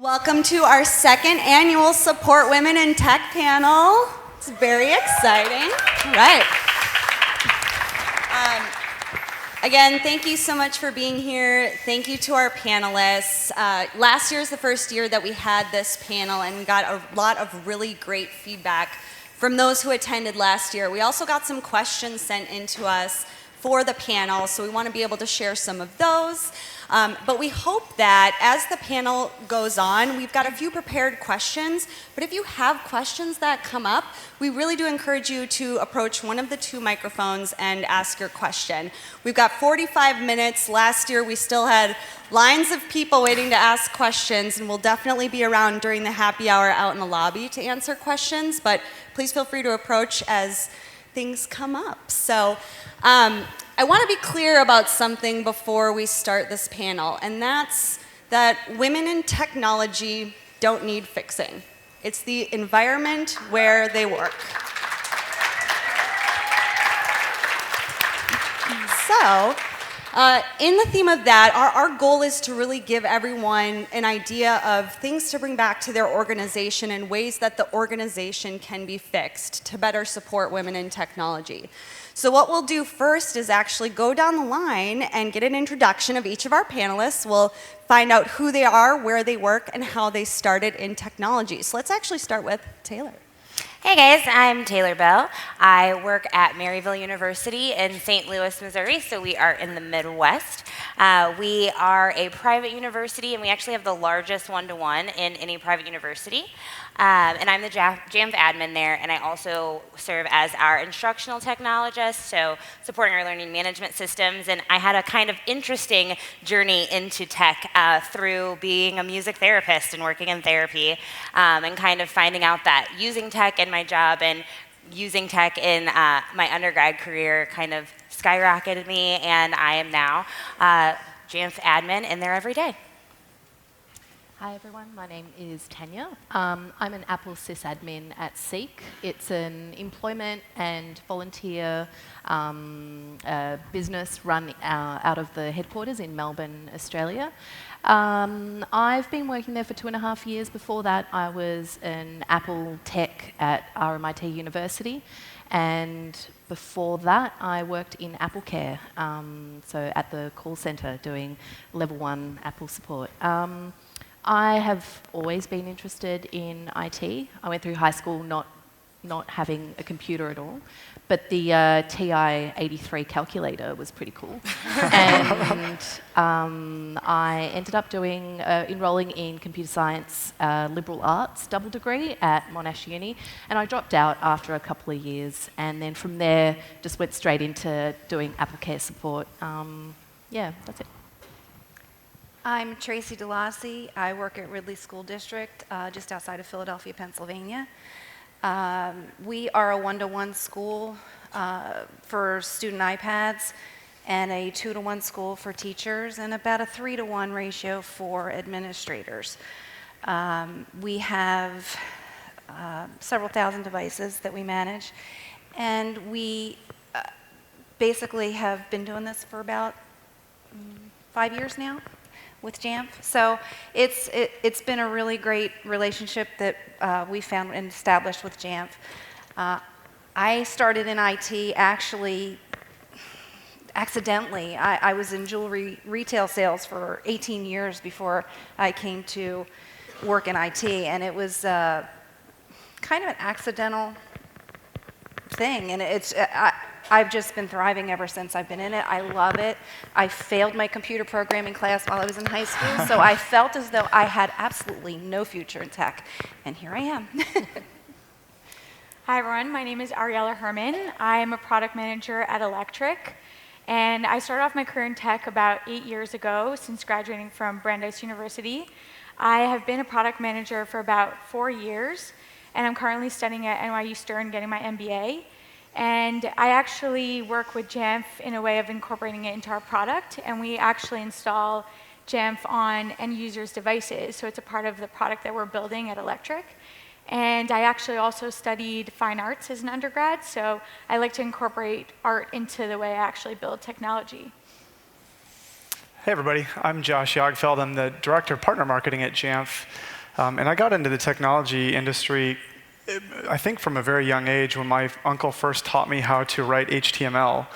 Welcome to our second annual Support Women in Tech panel. It's very exciting. All right. Again, thank you so much for being here. Thank you to our panelists. Last year is the first year that we had this panel, and we got a lot of really great feedback from those who attended last year. We also got some questions sent in to us for the panel, so we want to be able to share some of those. But we hope that as the panel goes on, we've got a few prepared questions, but if you have questions that come up, we really do encourage you to approach one of the two microphones and ask your question. We've got 45 minutes. Last year, we still had lines of people waiting to ask questions, and we'll definitely be around during the happy hour out in the lobby to answer questions, but please feel free to approach as things come up. So, I want to be clear about something before we start this panel, and that's that women in technology don't need fixing. It's the environment where they work. So, in the theme of that, our goal is to really give everyone an idea of things to bring back to their organization and ways that the organization can be fixed to better support women in technology. So what we'll do first is actually go down the line and get an introduction of each of our panelists. We'll find out who they are, where they work, and how they started in technology. So let's actually start with Taylor. Hey guys, I'm Taylor Bell. I work at Maryville University in St. Louis, Missouri, so we are in the Midwest. We are a private university, and we actually have the largest one-to-one in any private university. And I'm the Jamf admin there, and I also serve as our instructional technologist, so supporting our learning management systems. And I had a kind of interesting journey into tech through being a music therapist and working in therapy, and kind of finding out that using tech in my job and using tech in my undergrad career kind of skyrocketed me, and I am now Jamf admin in there every day. Hi everyone, my name is Tanya. I'm an Apple sysadmin at Seek. It's an employment and volunteer business run out of the headquarters in Melbourne, Australia. I've been working there for 2.5 years. Before that, I was an Apple tech at RMIT University. And before that, I worked in Apple Care, so at the call center doing level 1 Apple support. I have always been interested in IT. I went through high school not having a computer at all, but the TI-83 calculator was pretty cool. And I ended up doing enrolling in computer science liberal arts double degree at Monash Uni, and I dropped out after a couple of years, and then from there just went straight into doing Apple Care support. Yeah, that's it. I'm Tracy DeLassy. I work at Ridley School District, just outside of Philadelphia, Pennsylvania. We are a 1-to-1 school for student iPads, and a 2-to-1 school for teachers, and about a 3-to-1 ratio for administrators. We have several thousand devices that we manage, and we basically have been doing this for about 5 years now with Jamf. So it's been a really great relationship that we found and established with Jamf. I started in IT actually accidentally. I was in jewelry retail sales for 18 years before I came to work in IT, and it was kind of an accidental thing, and I've just been thriving ever since I've been in it. I love it. I failed my computer programming class while I was in high school, so I felt as though I had absolutely no future in tech, and here I am. Hi everyone, my name is Ariela Harmony. I'm a product manager at Electric, and I started off my career in tech about 8 years ago since graduating from Brandeis University. I have been a product manager for about 4 years, and I'm currently studying at NYU Stern getting my MBA. And I actually work with Jamf in a way of incorporating it into our product, and we actually install Jamf on end users' devices, so it's a part of the product that we're building at Electric. And I actually also studied fine arts as an undergrad, so I like to incorporate art into the way I actually build technology. Hey everybody, I'm Josh Yagh. I'm the Director of Partner Marketing at Jamf. And I got into the technology industry, I think from a very young age when my uncle first taught me how to write HTML.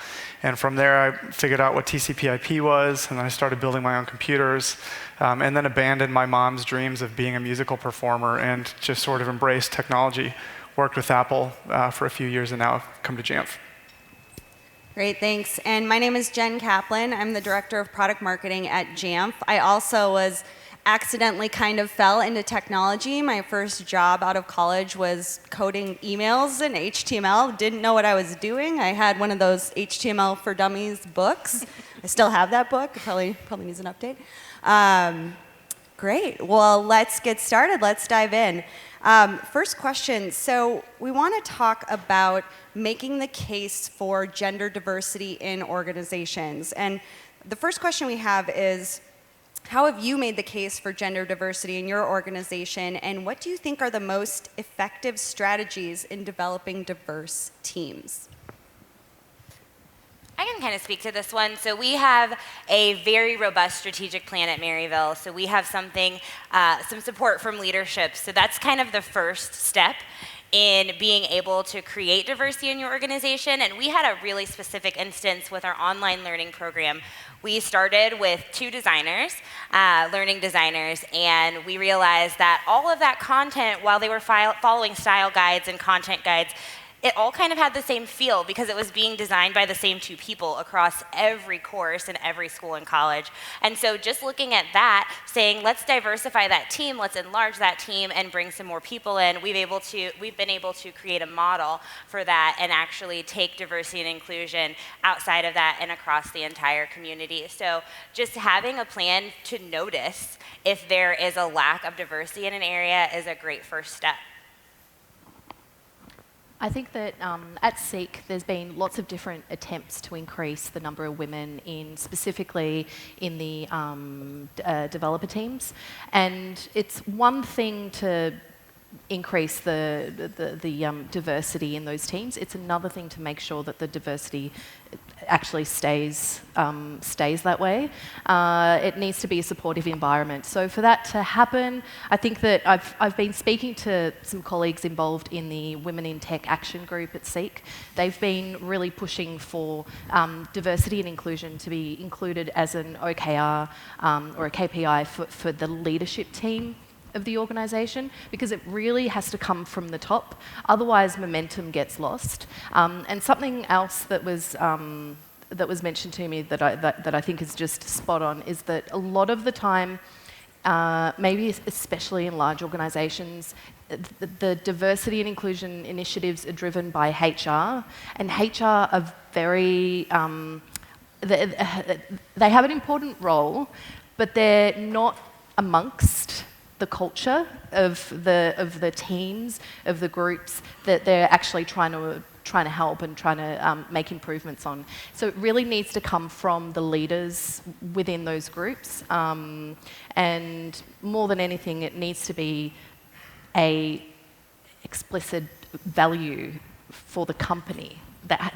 And from there I figured out what TCP/IP was, and then I started building my own computers, and then abandoned my mom's dreams of being a musical performer and just sort of embraced technology. Worked with Apple for a few years and now I've come to Jamf. Great, thanks. And my name is Jen Kaplan. I'm the Director of Product Marketing at Jamf. I also accidentally kind of fell into technology. My first job out of college was coding emails in HTML. Didn't know what I was doing. I had one of those HTML for Dummies books. I still have that book. It probably needs an update. Great. Well, let's get started. Let's dive in. First question. So we want to talk about making the case for gender diversity in organizations. And the first question we have is, how have you made the case for gender diversity in your organization, and what do you think are the most effective strategies in developing diverse teams? I can kind of speak to this one. So we have a very robust strategic plan at Maryville. So we have some support from leadership. So that's kind of the first step in being able to create diversity in your organization. And we had a really specific instance with our online learning program. We started with 2 designers, learning designers, and we realized that all of that content, while they were following style guides and content guides, it all kind of had the same feel because it was being designed by the same 2 people across every course in every school and college. And so just looking at that, saying, let's diversify that team, let's enlarge that team and bring some more people in, we've been able to create a model for that and actually take diversity and inclusion outside of that and across the entire community. So just having a plan to notice if there is a lack of diversity in an area is a great first step. I think that at SEEK there's been lots of different attempts to increase the number of women specifically in the developer teams, and it's one thing to increase the diversity in those teams. It's another thing to make sure that the diversity actually stays that way. It needs to be a supportive environment. So for that to happen, I think that I've been speaking to some colleagues involved in the Women in Tech Action Group at SEEK. They've been really pushing for diversity and inclusion to be included as an OKR or a KPI for the leadership team of the organisation, because it really has to come from the top. Otherwise, momentum gets lost. And something else that was mentioned to me that I think is just spot on is that a lot of the time, maybe especially in large organisations, the diversity and inclusion initiatives are driven by HR, and HR are very they have an important role, but they're not amongst the culture of the teams, of the groups that they're actually trying to help and trying to make improvements on. So it really needs to come from the leaders within those groups, and more than anything, it needs to be a explicit value for the company.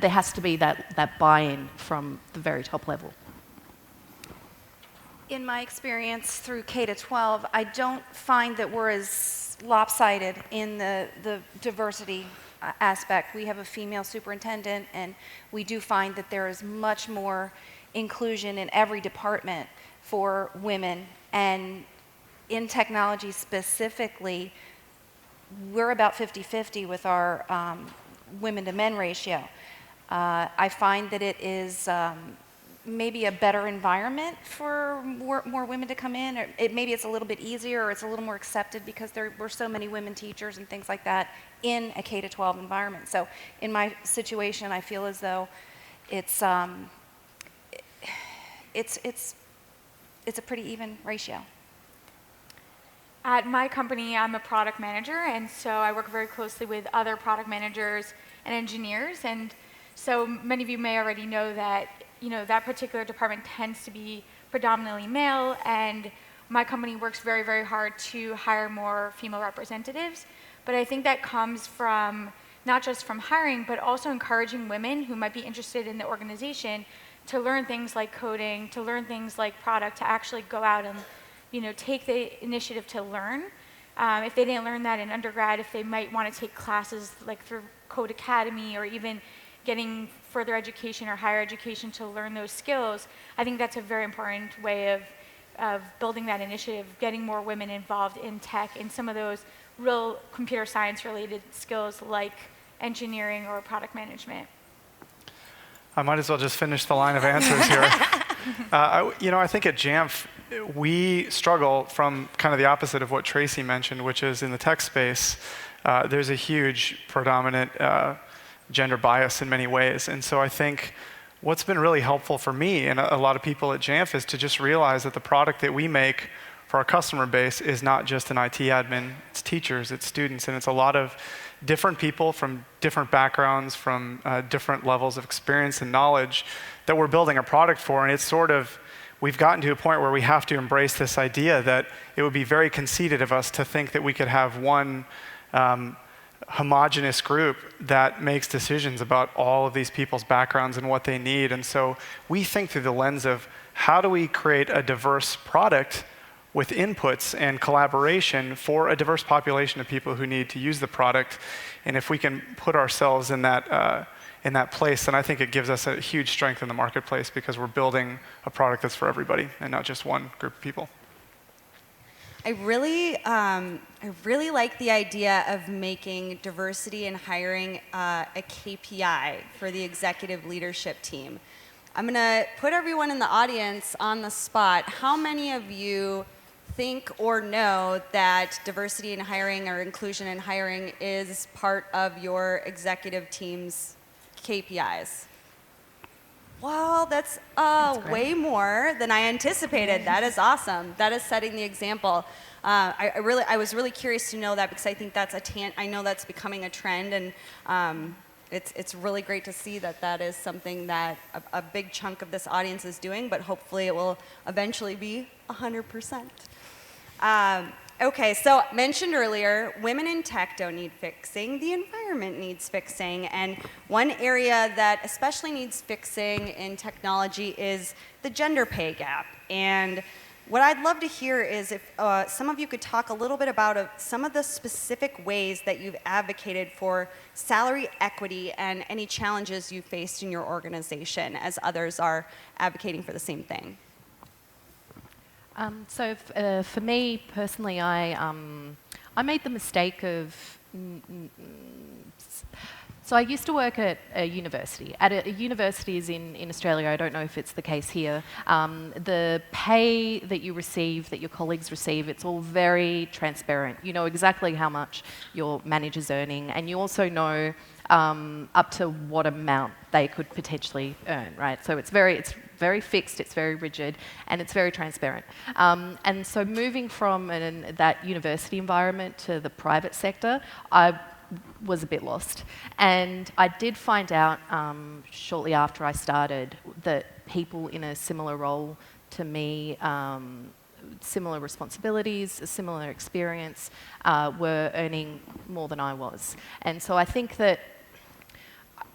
There has to be that buy-in from the very top level. In my experience through K-12, I don't find that we're as lopsided in the diversity aspect. We have a female superintendent, and we do find that there is much more inclusion in every department for women. And in technology specifically, we're about 50-50 with our women to men ratio. I find that it is maybe a better environment for more women to come in, or maybe it's a little bit easier, or it's a little more accepted because there were so many women teachers and things like that in a K-12 environment. So in my situation, I feel as though it's a pretty even ratio. At my company, I'm a product manager, and so I work very closely with other product managers and engineers. And so many of you may already know that that particular department tends to be predominantly male, and my company works very, very hard to hire more female representatives. But I think that comes from not just from hiring, but also encouraging women who might be interested in the organization to learn things like coding, to learn things like product, to actually go out and take the initiative to learn. If they didn't learn that in undergrad, if they might want to take classes like through Code Academy or even getting further education or higher education to learn those skills, I think that's a very important way of building that initiative, getting more women involved in tech and some of those real computer science related skills like engineering or product management. I might as well just finish the line of answers here. I think at Jamf, we struggle from kind of the opposite of what Tracy mentioned, which is in the tech space, there's a huge predominant gender bias in many ways. And so I think what's been really helpful for me and a lot of people at Jamf is to just realize that the product that we make for our customer base is not just an IT admin, it's teachers, it's students, and it's a lot of different people from different backgrounds, from different levels of experience and knowledge that we're building a product for. And it's sort of, we've gotten to a point where we have to embrace this idea that it would be very conceited of us to think that we could have one homogenous group that makes decisions about all of these people's backgrounds and what they need. And so we think through the lens of how do we create a diverse product with inputs and collaboration for a diverse population of people who need to use the product. And if we can put ourselves in that place, then I think it gives us a huge strength in the marketplace because we're building a product that's for everybody and not just one group of people. I really like the idea of making diversity in hiring a KPI for the executive leadership team. I'm going to put everyone in the audience on the spot. How many of you think or know that diversity in hiring or inclusion in hiring is part of your executive team's KPIs? Well, that's way more than I anticipated. That is awesome. That is setting the example. I was really curious to know that because I think that's I know that's becoming a trend, and it's really great to see that that is something that a big chunk of this audience is doing, but hopefully it will eventually be 100%. Okay, so mentioned earlier, women in tech don't need fixing, the environment needs fixing, and one area that especially needs fixing in technology is the gender pay gap. And what I'd love to hear is if some of you could talk a little bit about some of the specific ways that you've advocated for salary equity and any challenges you faced in your organization as others are advocating for the same thing. So for me personally, I made the mistake of. So I used to work at a university. At universities in Australia, I don't know if it's the case here, the pay that you receive, that your colleagues receive, it's all very transparent. You know exactly how much your manager's earning, and you also know up to what amount they could potentially earn, right? So it's very fixed, it's very rigid, and it's very transparent. And so moving from that university environment to the private sector, I was a bit lost. And I did find out shortly after I started that people in a similar role to me, similar responsibilities, a similar experience, were earning more than I was. And so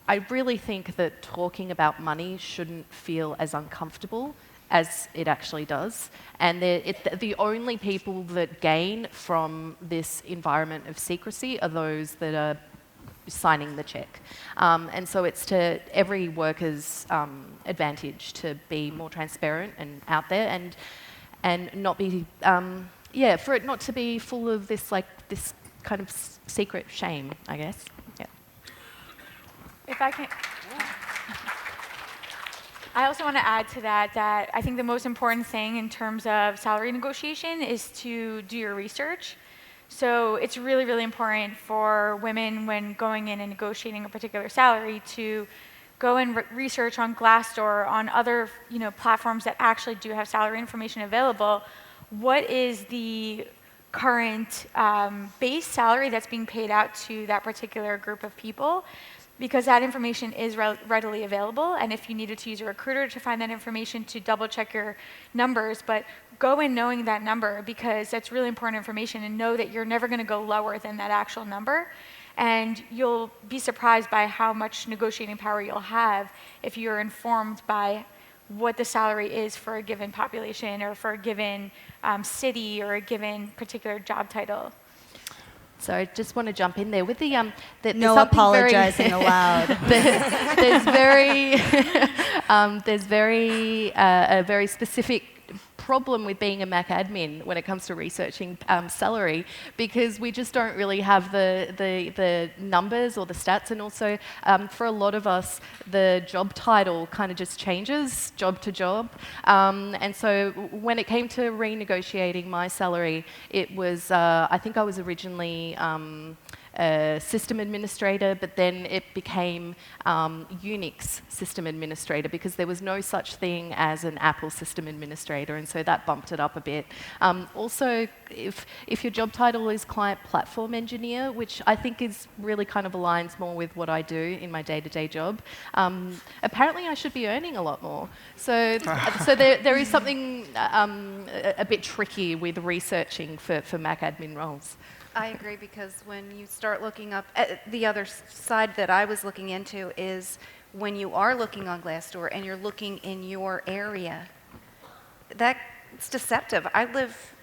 I really think that talking about money shouldn't feel as uncomfortable as it actually does. And the only people that gain from this environment of secrecy are those that are signing the check. And so it's to every worker's advantage to be more transparent and out there and not be, for it not to be full of this kind of secret shame, I guess. Yeah. If I can, I also want to add to that I think the most important thing in terms of salary negotiation is to do your research. So it's really, really important for women when going in and negotiating a particular salary to go and research on Glassdoor, on other platforms that actually do have salary information available. What is the current base salary that's being paid out to that particular group of people? Because that information is readily available, and if you needed to use a recruiter to find that information, to double check your numbers, but go in knowing that number because that's really important information, and know that you're never going to go lower than that actual number. And you'll be surprised by how much negotiating power you'll have if you're informed by what the salary is for a given population or for a given city or a given particular job title. So I just want to jump in there with the No there's something apologizing allowed. there's a very specific problem with being a Mac admin when it comes to researching salary, because we just don't really have the numbers or the stats, and also for a lot of us the job title kind of just changes job to job, and so when it came to renegotiating my salary, it was I think I was originally system administrator, but then it became Unix system administrator, because there was no such thing as an Apple system administrator, and so that bumped it up a bit. Also, if your job title is client platform engineer, which I think is really kind of aligns more with what I do in my day-to-day job, apparently I should be earning a lot more. So there is something a bit tricky with researching for Mac admin roles. I agree, because when you start looking up, the other side that I was looking into is when you are looking on Glassdoor and you're looking in your area, that's deceptive. I live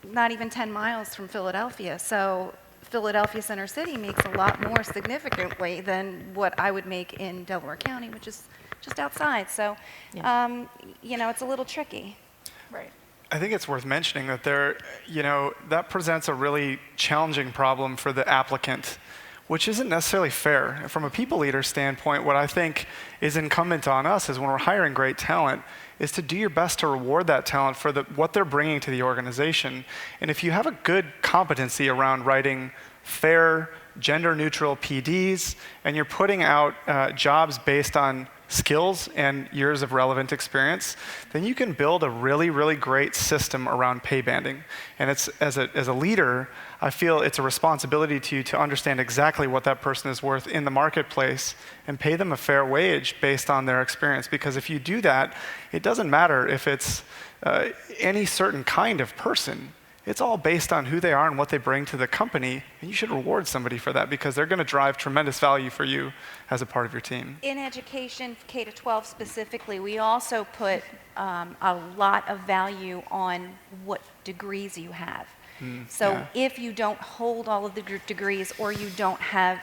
not even 10 miles from Philadelphia, so Philadelphia Center City makes a lot more significantly than what I would make in Delaware County, which is just outside. So, Yeah. It's a little tricky. Right. I think it's worth mentioning that that presents a really challenging problem for the applicant, which isn't necessarily fair. From a people leader standpoint, what I think is incumbent on us is when we're hiring great talent is to do your best to reward that talent for what they're bringing to the organization. And if you have a good competency around writing fair, gender-neutral PDs, and you're putting out jobs based on skills and years of relevant experience, then you can build a really, really great system around pay banding. And it's as a leader, I feel it's a responsibility to you to understand exactly what that person is worth in the marketplace and pay them a fair wage based on their experience. Because if you do that, it doesn't matter if it's any certain kind of person. It's all based on who they are and what they bring to the company, and you should reward somebody for that, because they're going to drive tremendous value for you as a part of your team. In education, K-12 specifically, we also put a lot of value on what degrees you have. So if you don't hold all of the degrees, or you don't have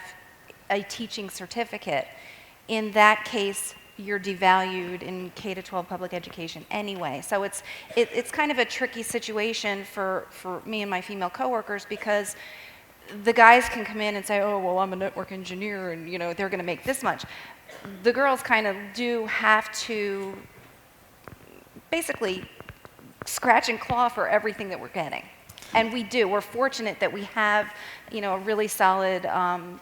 a teaching certificate, in that case, you're devalued in K-12 public education anyway. So it's kind of a tricky situation for me and my female coworkers, because the guys can come in and say, oh, well, I'm a network engineer, and they're going to make this much. The girls kind of do have to basically scratch and claw for everything that we're getting. And we do. We're fortunate that we have, a really solid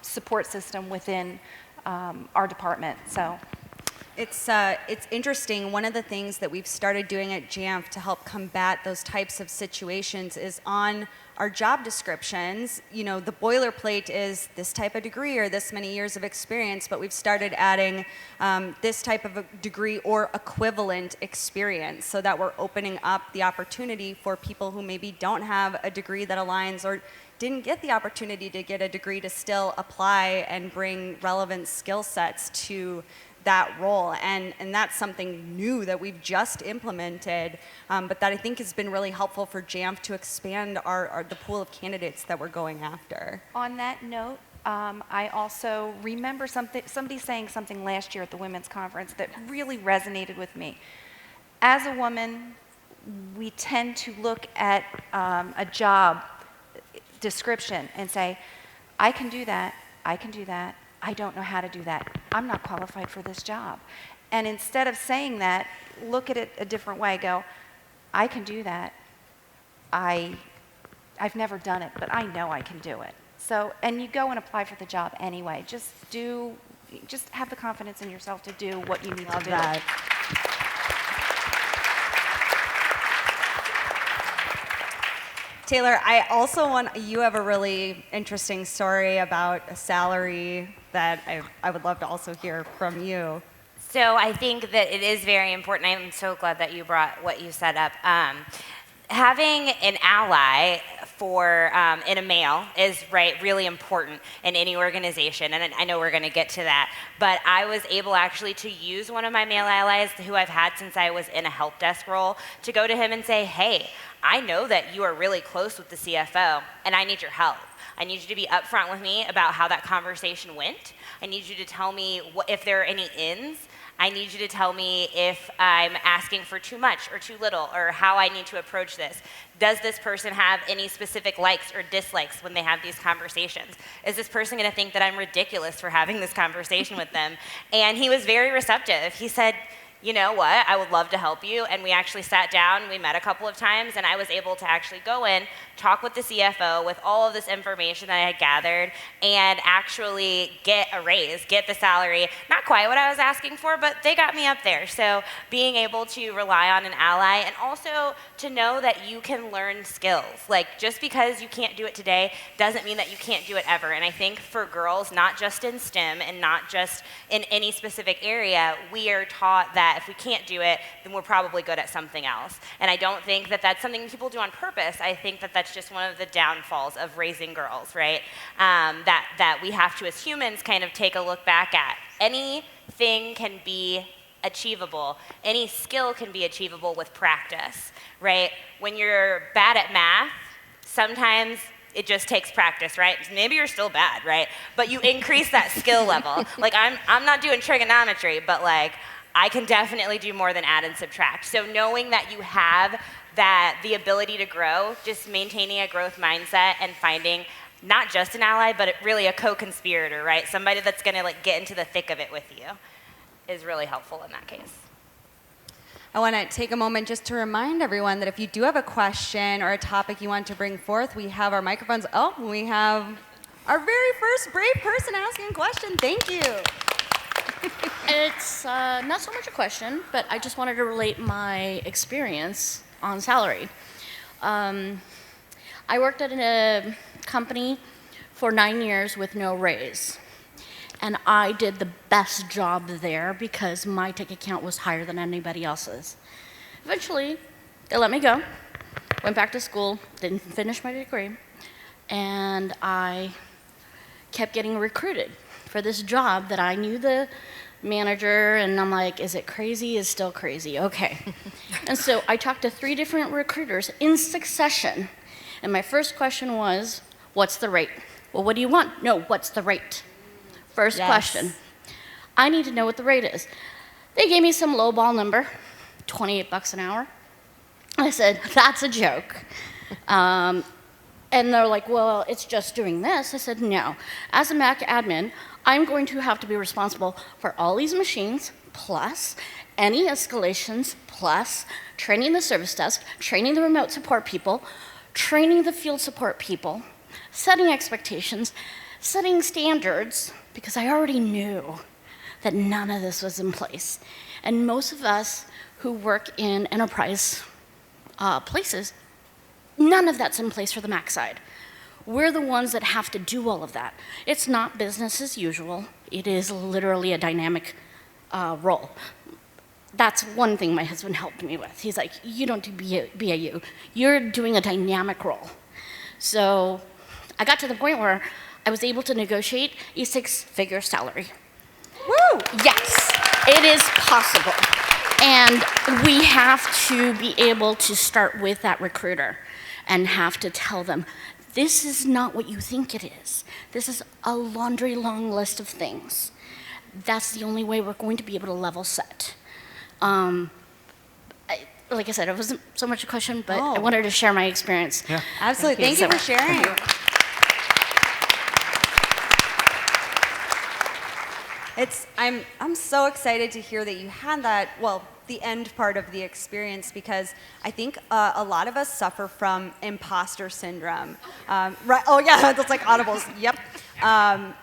support system within our department. So. It's interesting. One of the things that we've started doing at Jamf to help combat those types of situations is on our job descriptions. The boilerplate is this type of degree or this many years of experience, but we've started adding this type of a degree or equivalent experience, so that we're opening up the opportunity for people who maybe don't have a degree that aligns or didn't get the opportunity to get a degree to still apply and bring relevant skill sets to that role, and that's something new that we've just implemented, but that I think has been really helpful for Jamf to expand the pool of candidates that we're going after. On that note, I also remember somebody saying something last year at the Women's Conference that really resonated with me. As a woman, we tend to look at a job description and say, I can do that, I can do that, I don't know how to do that. I'm not qualified for this job. And instead of saying that, look at it a different way. Go, I can do that. I've never done it, but I know I can do it. So, and you go and apply for the job anyway. Just have the confidence in yourself to do what you need to do. That. Taylor, you have a really interesting story about a salary that I would love to also hear from you. So I think that it is very important. I'm so glad that you brought what you set up. Having an ally for in a male is really important in any organization, and I know we're going to get to that. But I was able actually to use one of my male allies who I've had since I was in a help desk role to go to him and say, hey, I know that you are really close with the CFO, and I need your help. I need you to be upfront with me about how that conversation went. I need you to tell me if there are any ins. I need you to tell me if I'm asking for too much or too little, or how I need to approach this. Does this person have any specific likes or dislikes when they have these conversations? Is this person going to think that I'm ridiculous for having this conversation with them? And he was very receptive. He said, you know what, I would love to help you. And we actually sat down, we met a couple of times, and I was able to actually go in, talk with the CFO with all of this information that I had gathered, and actually get a raise, get the salary. Not quite what I was asking for, but they got me up there. So being able to rely on an ally, and also to know that you can learn skills. Like, just because you can't do it today doesn't mean that you can't do it ever. And I think for girls, not just in STEM and not just in any specific area, we are taught that if we can't do it, then we're probably good at something else. And I don't think that that's something people do on purpose. I think that that's just one of the downfalls of raising girls, right? That we have to, as humans, kind of take a look back at. Anything can be achievable. Any skill can be achievable with practice, right? When you're bad at math, sometimes it just takes practice, right? Maybe you're still bad, right? But you increase that skill level. Like, I'm not doing trigonometry, but like, I can definitely do more than add and subtract. So knowing that you have the ability to grow, just maintaining a growth mindset and finding not just an ally, but really a co-conspirator, right? Somebody that's gonna like get into the thick of it with you is really helpful in that case. I want to take a moment just to remind everyone that if you do have a question or a topic you want to bring forth, we have our microphones. Oh, we have our very first brave person asking a question. Thank you. It's not so much a question, but I just wanted to relate my experience on salary. I worked at a company for 9 years with no raise. And I did the best job there because my ticket count was higher than anybody else's. Eventually, they let me go, went back to school, didn't finish my degree, and I kept getting recruited for this job that I knew the manager, and I'm like, is it crazy? It's still crazy, okay. And so I talked to 3 different recruiters in succession, and my first question was, what's the rate? Well, what do you want? No, what's the rate? First question. I need to know what the rate is. They gave me some lowball number, $28 an hour. I said, that's a joke. And they're like, well, it's just doing this. I said, no. As a Mac admin, I'm going to have to be responsible for all these machines, plus any escalations, plus training the service desk, training the remote support people, training the field support people, setting expectations, setting standards, because I already knew that none of this was in place. And most of us who work in enterprise places, none of that's in place for the Mac side. We're the ones that have to do all of that. It's not business as usual. It is literally a dynamic role. That's one thing my husband helped me with. He's like, you don't do BAU. You're doing a dynamic role. So I got to the point where I was able to negotiate a 6-figure salary. Woo! Yes, it is possible. And we have to be able to start with that recruiter and have to tell them, this is not what you think it is. This is a laundry long list of things. That's the only way we're going to be able to level set. Like I said, it wasn't so much a question, but I wanted to share my experience. Yeah. Absolutely. Thank you for sharing. I'm so excited to hear that you had that, well, the end part of the experience, because I think a lot of us suffer from imposter syndrome. Right? Oh yeah, that's like audibles. Yep.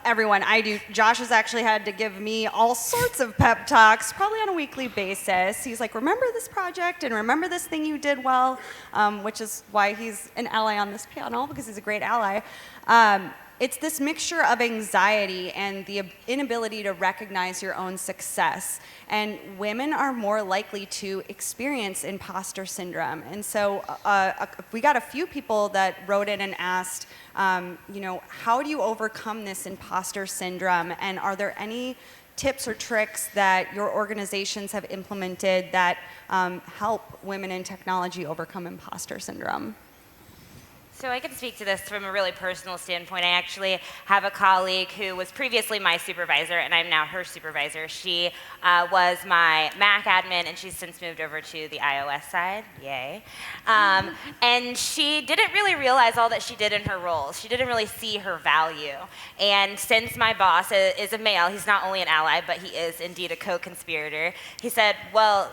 Everyone, I do. Josh has actually had to give me all sorts of pep talks, probably on a weekly basis. He's like, remember this project and remember this thing you did well, which is why he's an ally on this panel, because he's a great ally. it's this mixture of anxiety and the inability to recognize your own success. And women are more likely to experience imposter syndrome. And so we got a few people that wrote in and asked, how do you overcome this imposter syndrome? And are there any tips or tricks that your organizations have implemented that help women in technology overcome imposter syndrome? So I can speak to this from a really personal standpoint. I actually have a colleague who was previously my supervisor, and I'm now her supervisor. She was my Mac admin, and she's since moved over to the iOS side. Yay. And she didn't really realize all that she did in her roles. She didn't really see her value. And since my boss is a male, he's not only an ally, but he is indeed a co-conspirator, he said, well,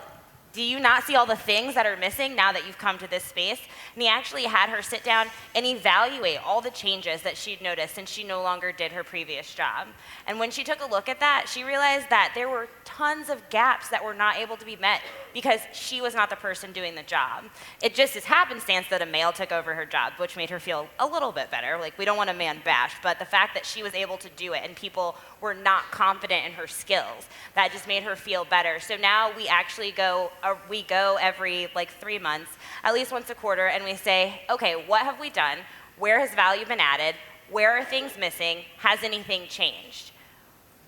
do you not see all the things that are missing now that you've come to this space? And he actually had her sit down and evaluate all the changes that she'd noticed since she no longer did her previous job. And when she took a look at that, she realized that there were tons of gaps that were not able to be met because she was not the person doing the job. It just is happenstance that a male took over her job, which made her feel a little bit better. Like, we don't want a man bash, but the fact that she was able to do it and people were not confident in her skills, that just made her feel better. So now we actually go every 3 months, at least once a quarter, and we say, okay, what have we done? Where has value been added? Where are things missing? Has anything changed?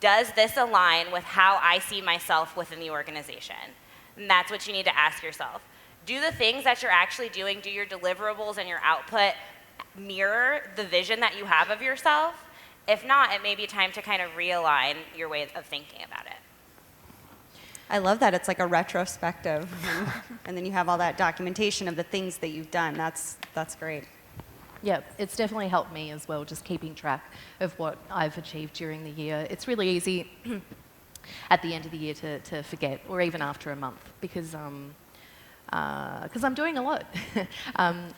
Does this align with how I see myself within the organization? And that's what you need to ask yourself. Do the things that you're actually doing, do your deliverables and your output mirror the vision that you have of yourself? If not, it may be time to kind of realign your way of thinking about it. I love that. It's like a retrospective. And then you have all that documentation of the things that you've done. That's great. Yeah, it's definitely helped me as well, just keeping track of what I've achieved during the year. It's really easy at the end of the year to forget, or even after a month, because I'm doing a lot.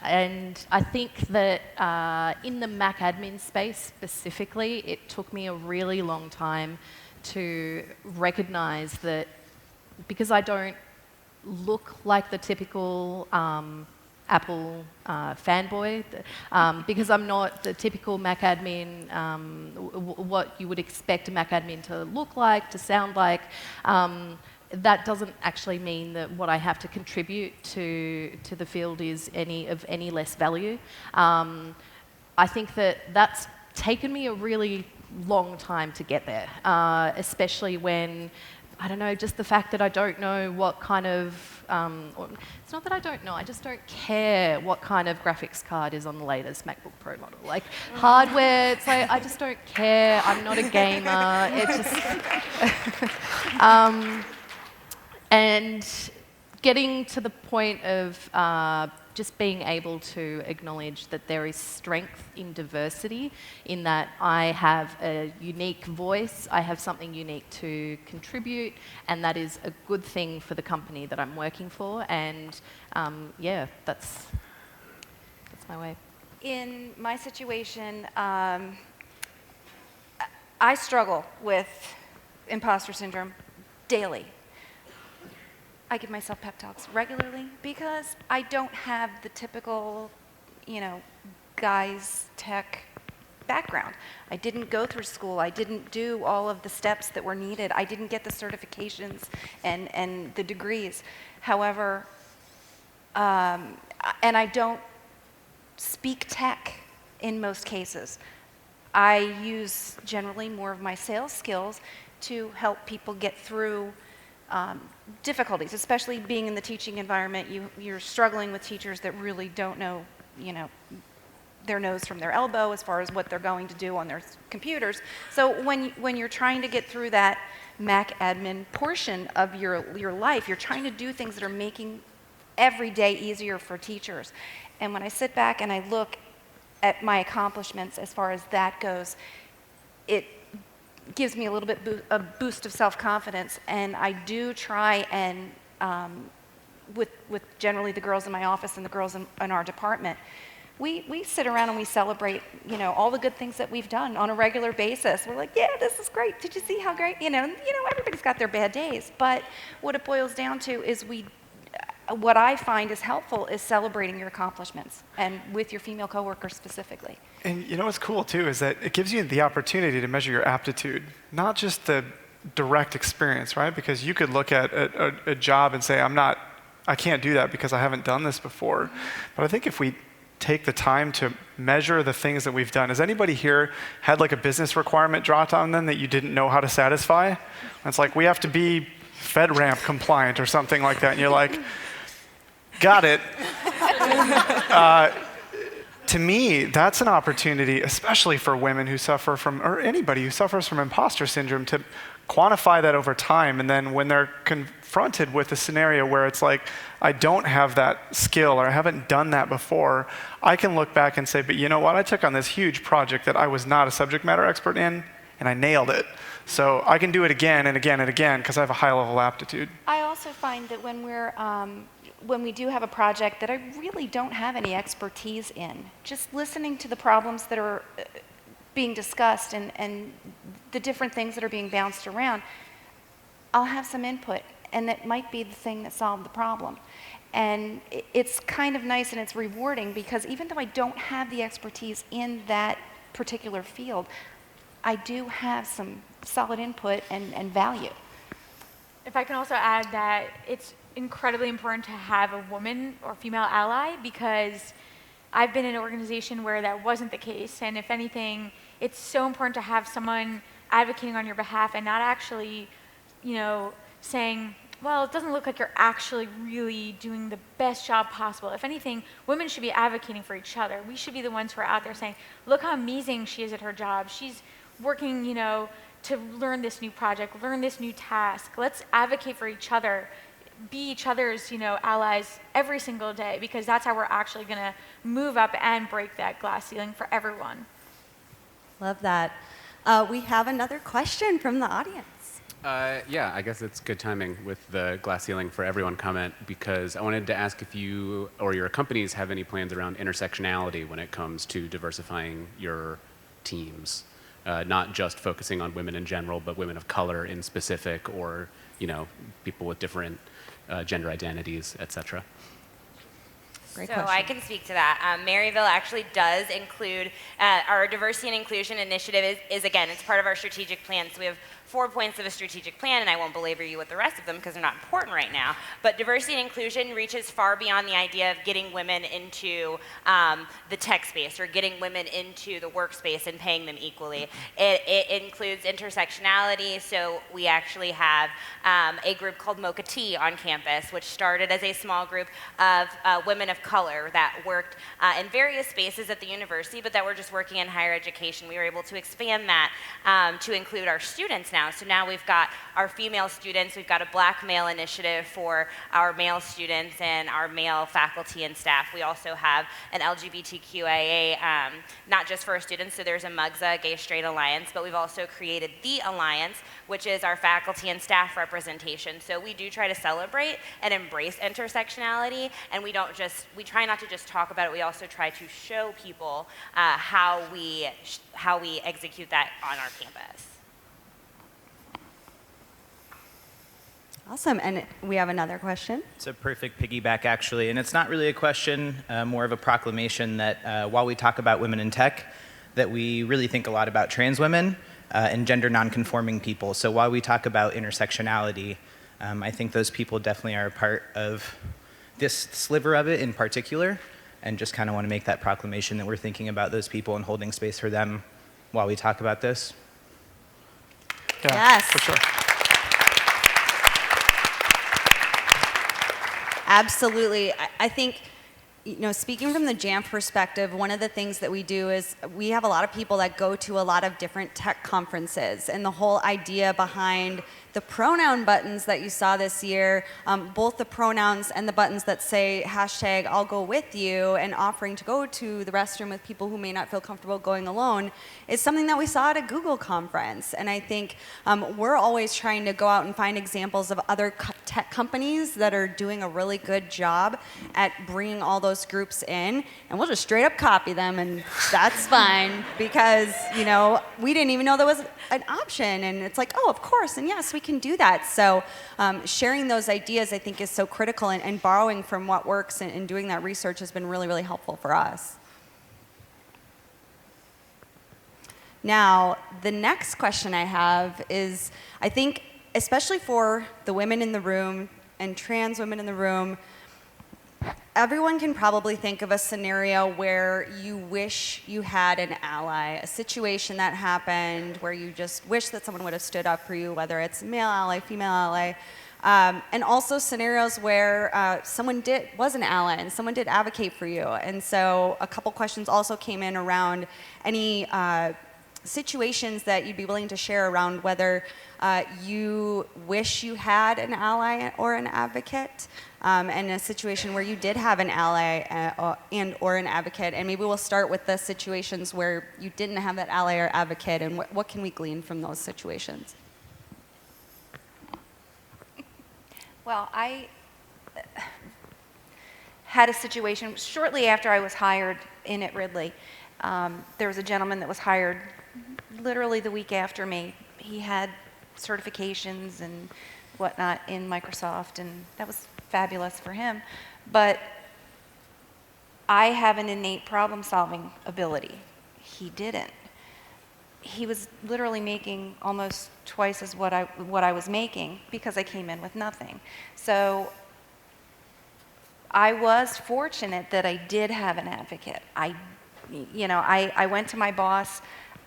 And I think that in the Mac admin space specifically, it took me a really long time to recognize that because I don't look like the typical Apple fanboy, because I'm not the typical Mac admin, what you would expect a Mac admin to look like, to sound like, that doesn't actually mean that what I have to contribute to the field is any less value. I think that that's taken me a really long time to get there, especially when, I don't know, just the fact that I don't know what kind of, it's not that I don't know, I just don't care what kind of graphics card is on the latest MacBook Pro model. Like, hardware, it's like, I just don't care, I'm not a gamer, it just, and getting to the point of just being able to acknowledge that there is strength in diversity, in that I have a unique voice, I have something unique to contribute, and that is a good thing for the company that I'm working for, and yeah, that's my way. In my situation, I struggle with imposter syndrome daily. I give myself pep talks regularly because I don't have the typical, guys tech background. I didn't go through school. I didn't do all of the steps that were needed. I didn't get the certifications and the degrees. However, and I don't speak tech in most cases. I use generally more of my sales skills to help people get through difficulties, especially being in the teaching environment. You're struggling with teachers that really don't know, their nose from their elbow as far as what they're going to do on their computers. So when you're trying to get through that Mac admin portion of your life, you're trying to do things that are making every day easier for teachers. And when I sit back and I look at my accomplishments as far as that goes, it gives me a little bit a boost of self-confidence, and I do try and, with generally the girls in my office and the girls in our department, we sit around and we celebrate, all the good things that we've done on a regular basis. We're like, yeah, this is great. Did you see how great? Everybody's got their bad days, but what it boils down to is what I find is helpful is celebrating your accomplishments, and with your female coworkers specifically. And you know what's cool too is that it gives you the opportunity to measure your aptitude, not just the direct experience, right? Because you could look at a job and say, I can't do that because I haven't done this before. But I think if we take the time to measure the things that we've done. Has anybody here had like a business requirement dropped on them that you didn't know how to satisfy? And it's like, we have to be FedRAMP compliant or something like that. And you're like, got it. To me, that's an opportunity, especially for women who suffer from, or anybody who suffers from imposter syndrome, to quantify that over time. And then when they're confronted with a scenario where it's like, I don't have that skill or I haven't done that before, I can look back and say, but you know what? I took on this huge project that I was not a subject matter expert in, and I nailed it. So I can do it again and again and again because I have a high level aptitude. I also find that when we do have a project that I really don't have any expertise in, just listening to the problems that are being discussed and the different things that are being bounced around, I'll have some input, and that might be the thing that solved the problem. And it's kind of nice and it's rewarding because even though I don't have the expertise in that particular field, I do have some solid input and value. If I can also add that it's incredibly important to have a woman or female ally, because I've been in an organization where that wasn't the case, and if anything, it's so important to have someone advocating on your behalf and not actually, saying, well, it doesn't look like you're actually really doing the best job possible. If anything, women should be advocating for each other. We should be the ones who are out there saying, look how amazing she is at her job. She's working, to learn this new project, learn this new task. Let's advocate for each other, be each other's, allies every single day, because that's how we're actually going to move up and break that glass ceiling for everyone. Love that. We have another question from the audience. Yeah, I guess it's good timing with the glass ceiling for everyone comment, because I wanted to ask if you or your companies have any plans around intersectionality when it comes to diversifying your teams. Not just focusing on women in general, but women of color in specific, or people with different gender identities, etc. Great so question. I can speak to that. Maryville actually does include, our diversity and inclusion initiative is again, it's part of our strategic plan. So we have 4 points of a strategic plan, and I won't belabor you with the rest of them because they're not important right now. But diversity and inclusion reaches far beyond the idea of getting women into the tech space or getting women into the workspace and paying them equally. It includes intersectionality. So we actually have a group called Mocha Tea on campus, which started as a small group of women of color that worked in various spaces at the university, but that were just working in higher education. We were able to expand that to include our students now. So now we've got our female students, we've got a black male initiative for our male students and our male faculty and staff. We also have an LGBTQIA, not just for our students, so there's a MUGSA, Gay Straight Alliance, but we've also created the Alliance, which is our faculty and staff representation. So we do try to celebrate and embrace intersectionality, and we try not to just talk about it, we also try to show people how we execute that on our campus. Awesome, and we have another question. It's a perfect piggyback, actually, and it's not really a question, more of a proclamation that while we talk about women in tech, that we really think a lot about trans women and gender nonconforming people. So while we talk about intersectionality, I think those people definitely are a part of this sliver of it in particular, and just kind of want to make that proclamation that we're thinking about those people and holding space for them while we talk about this. Yeah, Yes. for sure. Absolutely. I think, speaking from the Jamf perspective, one of the things that we do is we have a lot of people that go to a lot of different tech conferences, and the whole idea behind the pronoun buttons that you saw this year, both the pronouns and the buttons that say hashtag I'll go with you and offering to go to the restroom with people who may not feel comfortable going alone, is something that we saw at a Google conference. And I think we're always trying to go out and find examples of other tech companies that are doing a really good job at bringing all those those groups in, and we'll just straight up copy them, and that's fine, because, we didn't even know there was an option, and it's like, oh, of course, and yes, we can do that. So sharing those ideas, I think, is so critical, and borrowing from what works and doing that research has been really, really helpful for us. Now, the next question I have is, I think, especially for the women in the room and trans women in the room, everyone can probably think of a scenario where you wish you had an ally, a situation that happened where you just wish that someone would have stood up for you, whether it's male ally, female ally, and also scenarios where someone was an ally and someone did advocate for you. And so a couple questions also came in around any situations that you'd be willing to share around whether you wish you had an ally or an advocate, and a situation where you did have an ally and or an advocate. And maybe we'll start with the situations where you didn't have that ally or advocate, and what can we glean from those situations? Well, I had a situation shortly after I was hired in at Ridley. There was a gentleman that was hired literally the week after me. He had certifications and whatnot in Microsoft, and that was fabulous for him. But I have an innate problem-solving ability. He didn't. He was literally making almost twice as what I was making because I came in with nothing. So I was fortunate that I did have an advocate. I went to my boss.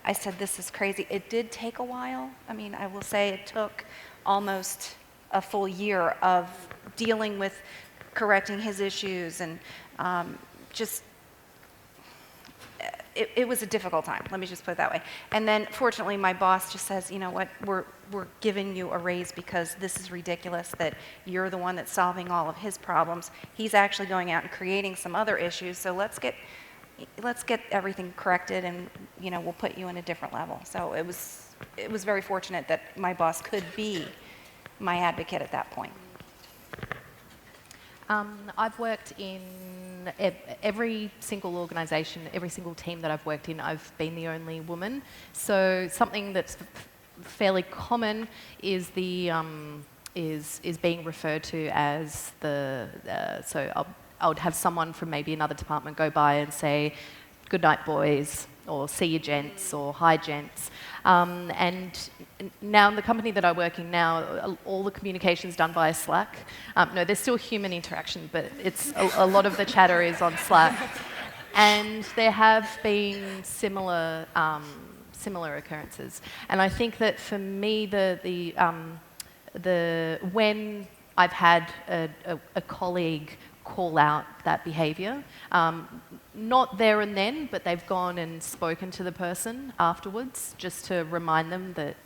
I said, this is crazy. It did take a while. I mean, I will say it took almost a full year of dealing with correcting his issues, and it was a difficult time. Let me just put it that way. And then fortunately my boss just says, you know what, we're giving you a raise because this is ridiculous that you're the one that's solving all of his problems. He's actually going out and creating some other issues, so let's get everything corrected, and we'll put you in a different level. So it was very fortunate that my boss could be my advocate at that point. I've worked in every single organisation, every single team that I've worked in. I've been the only woman. So something that's fairly common is is being referred to as I would have someone from maybe another department go by and say, "Good night, boys," or "See you, gents," or "Hi, gents." And now in the company that I work in now, all the communication is done via Slack. No, there's still human interaction, but it's a lot of the chatter is on Slack. And there have been similar occurrences. And I think that for me, when I've had a colleague call out that behaviour, not there and then, but they've gone and spoken to the person afterwards just to remind them that,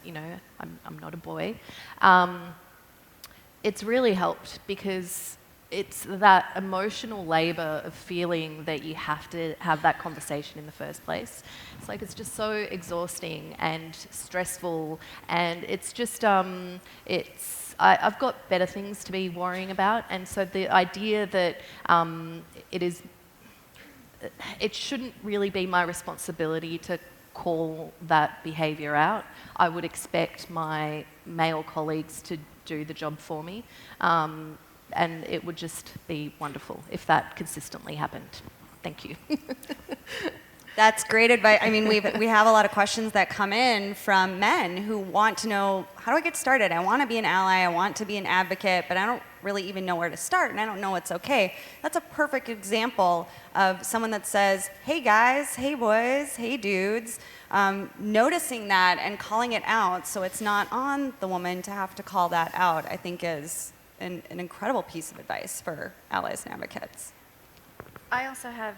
I'm not a boy. It's really helped because it's that emotional labour of feeling that you have to have that conversation in the first place. It's like it's just so exhausting and stressful, and it's just, I've got better things to be worrying about, and so the idea that it shouldn't really be my responsibility to call that behaviour out. I would expect my male colleagues to do the job for me, and it would just be wonderful if that consistently happened. Thank you. That's great advice. I mean, we have a lot of questions that come in from men who want to know, how do I get started? I want to be an ally, I want to be an advocate, but I don't really even know where to start, and I don't know what's okay. That's a perfect example of someone that says, hey guys, hey boys, hey dudes, noticing that and calling it out so it's not on the woman to have to call that out, I think is an incredible piece of advice for allies and advocates. I also have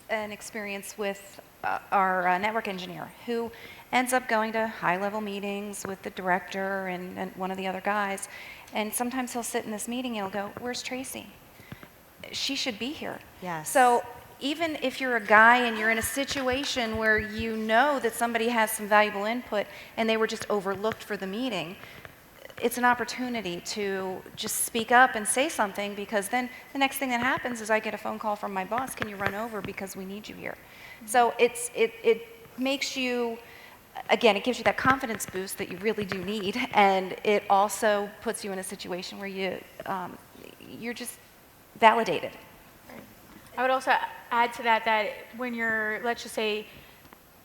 an experience with our network engineer who ends up going to high-level meetings with the director and one of the other guys, and sometimes he'll sit in this meeting and he'll go, "Where's Tracy? She should be here." Yes. So even if you're a guy and you're in a situation where you know that somebody has some valuable input and they were just overlooked for the meeting, it's an opportunity to just speak up and say something, because then the next thing that happens is I get a phone call from my boss, can you run over because we need you here. So it makes you, again, it gives you that confidence boost that you really do need, and it also puts you in a situation where you're just validated. I would also add to that that when you're, let's just say,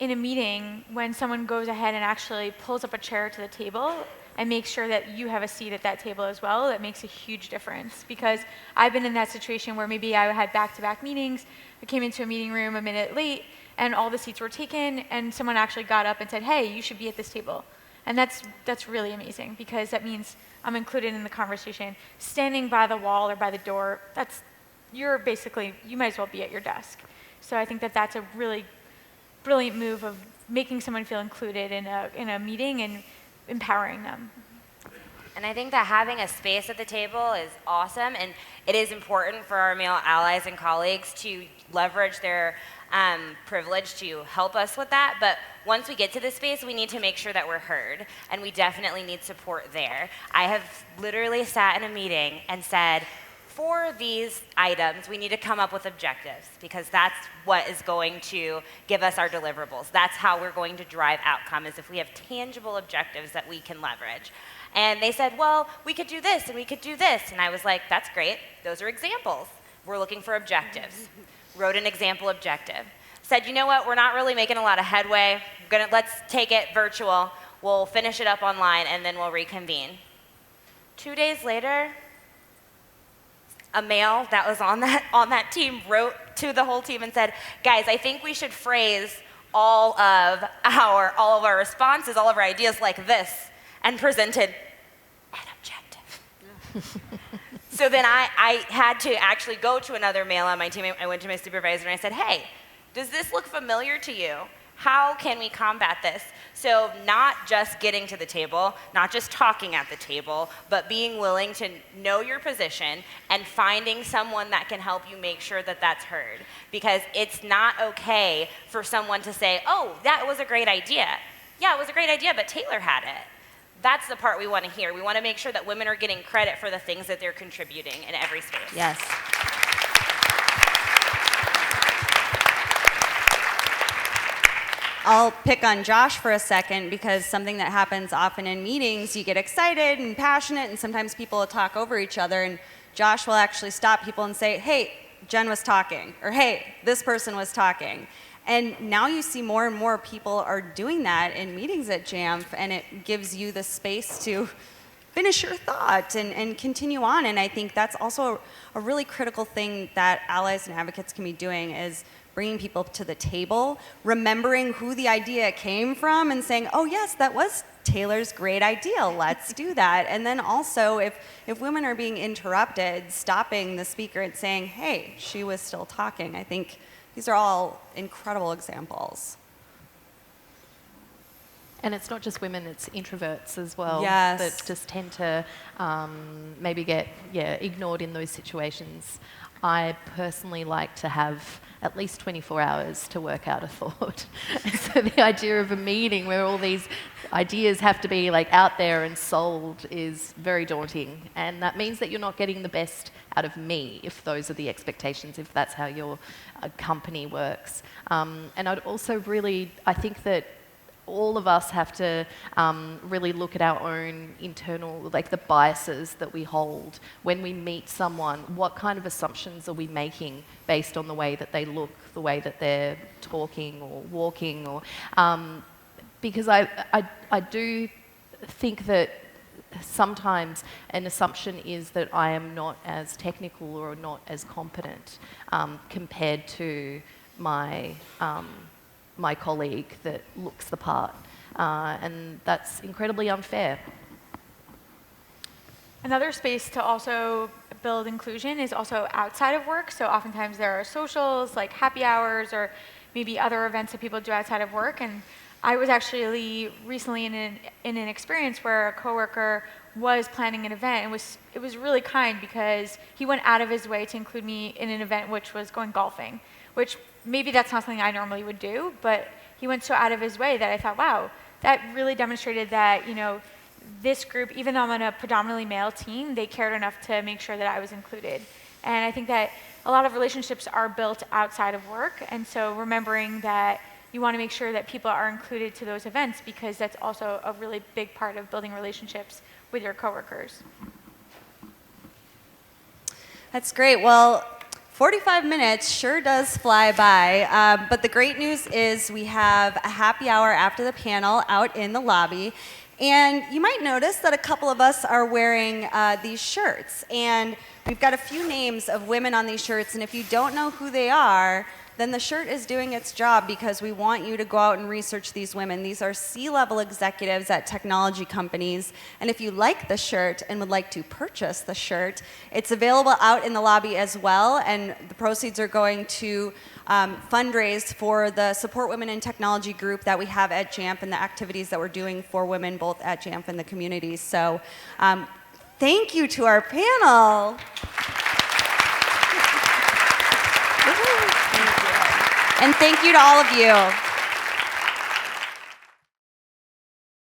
in a meeting, when someone goes ahead and actually pulls up a chair to the table and makes sure that you have a seat at that table as well, that makes a huge difference. Because I've been in that situation where maybe I had back-to-back meetings, I came into a meeting room a minute late, and all the seats were taken, and someone actually got up and said, hey, you should be at this table. And that's really amazing, because that means I'm included in the conversation. Standing by the wall or by the door, you might as well be at your desk. So I think that that's a really brilliant move of making someone feel included in a meeting and empowering them. And I think that having a space at the table is awesome, and it is important for our male allies and colleagues to leverage their privilege to help us with that. But once we get to this space, we need to make sure that we're heard, and we definitely need support there. I have literally sat in a meeting and said, for these items, we need to come up with objectives, because that's what is going to give us our deliverables. That's how we're going to drive outcome, is if we have tangible objectives that we can leverage. And they said, well, we could do this and we could do this. And I was like, that's great. Those are examples. We're looking for objectives. Wrote an example objective. Said, you know what, we're not really making a lot of headway. Let's take it virtual. We'll finish it up online and then we'll reconvene. 2 days later, a male that was on that team wrote to the whole team and said, guys, I think we should phrase all of our responses, all of our ideas like this, and presented an objective. So then I had to actually go to another male on my team. I went to my supervisor and I said, hey, does this look familiar to you? How can we combat this? So not just getting to the table, not just talking at the table, but being willing to know your position and finding someone that can help you make sure that that's heard. Because it's not okay for someone to say, oh, that was a great idea. Yeah, it was a great idea, but Taylor had it. That's the part we want to hear. We want to make sure that women are getting credit for the things that they're contributing in every space. Yes. I'll pick on Josh for a second, because something that happens often in meetings, you get excited and passionate, and sometimes people will talk over each other, and Josh will actually stop people and say, hey, Jen was talking, or hey, this person was talking. And now you see more and more people are doing that in meetings at Jamf, and it gives you the space to finish your thought and continue on. And I think that's also a really critical thing that allies and advocates can be doing, is bringing people to the table, remembering who the idea came from, and saying, oh yes, that was Taylor's great idea, let's do that. And then also, if women are being interrupted, stopping the speaker and saying, hey, she was still talking. I think these are all incredible examples. And it's not just women, it's introverts as well, yes, that just tend to maybe get ignored in those situations. I personally like to have at least 24 hours to work out a thought. So the idea of a meeting where all these ideas have to be like out there and sold is very daunting. And that means that you're not getting the best out of me, if those are the expectations, if that's how your company works. And I'd also I think that all of us have to really look at our own internal, like the biases that we hold when we meet someone. What kind of assumptions are we making based on the way that they look, the way that they're talking or walking, or because I do think that sometimes an assumption is that I am not as technical or not as competent compared to my my colleague that looks the part, and that's incredibly unfair. Another space to also build inclusion is also outside of work. So oftentimes there are socials, like happy hours, or maybe other events that people do outside of work. And I was actually recently in an experience where a coworker was planning an event, and it was really kind, because he went out of his way to include me in an event which was going golfing, which maybe that's not something I normally would do, but he went so out of his way that I thought, wow, that really demonstrated that, this group, even though I'm on a predominantly male team, they cared enough to make sure that I was included. And I think that a lot of relationships are built outside of work, and so remembering that you want to make sure that people are included to those events, because that's also a really big part of building relationships with your coworkers. That's great. Well, 45 minutes sure does fly by, but the great news is we have a happy hour after the panel out in the lobby. And you might notice that a couple of us are wearing these shirts. And we've got a few names of women on these shirts, and if you don't know who they are, then the shirt is doing its job, because we want you to go out and research these women. These are C-level executives at technology companies. And if you like the shirt and would like to purchase the shirt, it's available out in the lobby as well. And the proceeds are going to fundraise for the Support Women in Technology group that we have at Jamf and the activities that we're doing for women both at Jamf and the communities. So thank you to our panel. And thank you to all of you.